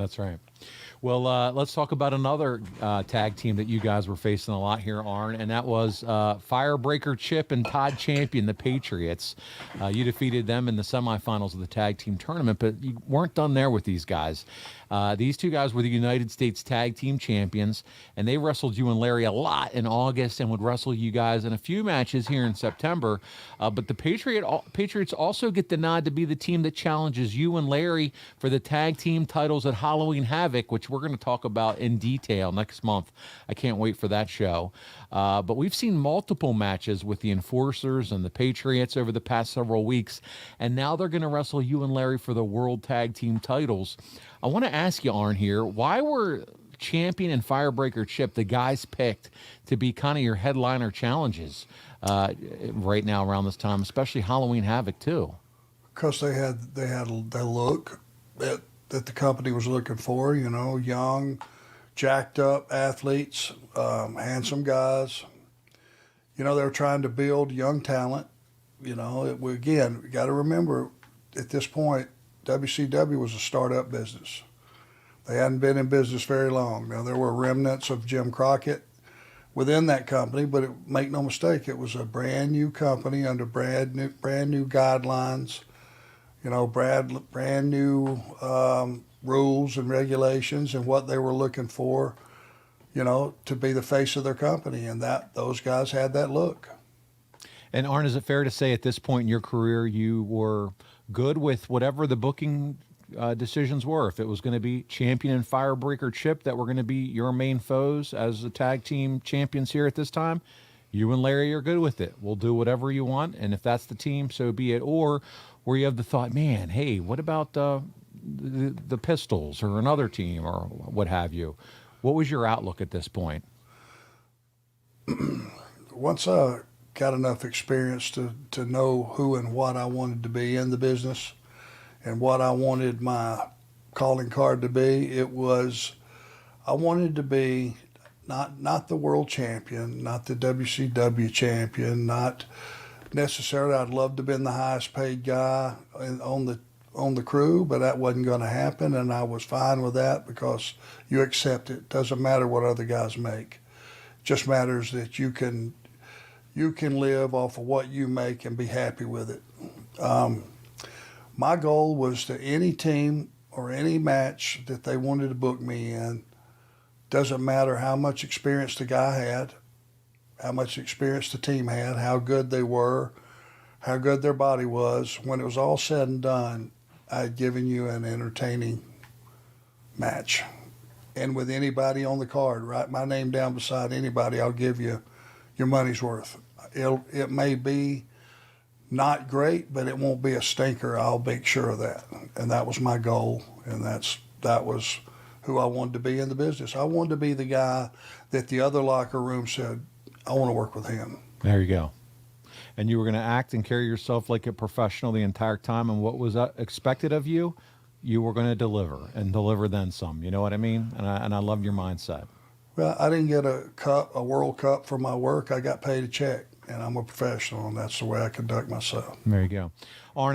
That's right. Well, let's talk about another tag team that you guys were facing a lot here, Arn, and that was Firebreaker Chip and Todd Champion, the Patriots. You defeated them in the semifinals of the tag team tournament, but you weren't done there with these guys. These two guys were the United States Tag Team Champions, and they wrestled you and Larry a lot in August and would wrestle you guys in a few matches here in September. But the Patriots also get the nod to be the team that challenges you and Larry for the tag team titles at Halloween Havoc, which we're going to talk about in detail next month. I can't wait for that show. But we've seen multiple matches with the Enforcers and the Patriots over the past several weeks, and now they're going to wrestle you and Larry for the World Tag Team titles. I want to ask you, Arn, here, why were Champion and Firebreaker Chip the guys picked to be kind of your headliner challenges right now around this time, especially Halloween Havoc too? Because they had the look that the company was looking for, young, jacked up athletes, handsome guys. They were trying to build young talent. We got to remember at this point, WCW was a startup business. They hadn't been in business very long. Now, there were remnants of Jim Crockett within that company, but make no mistake, it was a brand new company under brand new guidelines, brand new rules and regulations and what they were looking for, to be the face of their company. And those guys had that look. And Arn, is it fair to say at this point in your career you were good with whatever the booking decisions were? If it was going to be Champion and Firebreaker Chip that were going to be your main foes as the tag team champions here at this time, you and Larry are good with it. We'll do whatever you want, and if that's the team, so be it. Or where you have the thought, man, hey, what about the Pistols or another team or what have you? What was your outlook at this point? Once I got enough experience to know who and what I wanted to be in the business and what I wanted my calling card to be, I wanted to be not the world champion, not the WCW champion, not necessarily. I'd love to have been the highest paid guy on the crew, but that wasn't going to happen, and I was fine with that because you accept it. Doesn't matter what other guys make. It just matters that you can live off of what you make and be happy with it. My goal was to any team or any match that they wanted to book me in, doesn't matter how much experience the guy had, how much experience the team had, how good they were, how good their body was. When it was all said and done, I had given you an entertaining match. And with anybody on the card, write my name down beside anybody, I'll give you your money's worth. It may be not great, but it won't be a stinker. I'll make sure of that. And that was my goal, and that was who I wanted to be in the business. I wanted to be the guy that the other locker room said, I want to work with him. There you go. And you were going to act and carry yourself like a professional the entire time, and what was expected of you, you were going to deliver, and deliver then some. You know what I mean? And I love your mindset. Well, I didn't get a World Cup for my work. I got paid a check, and I'm a professional, and that's the way I conduct myself. There you go. Arn,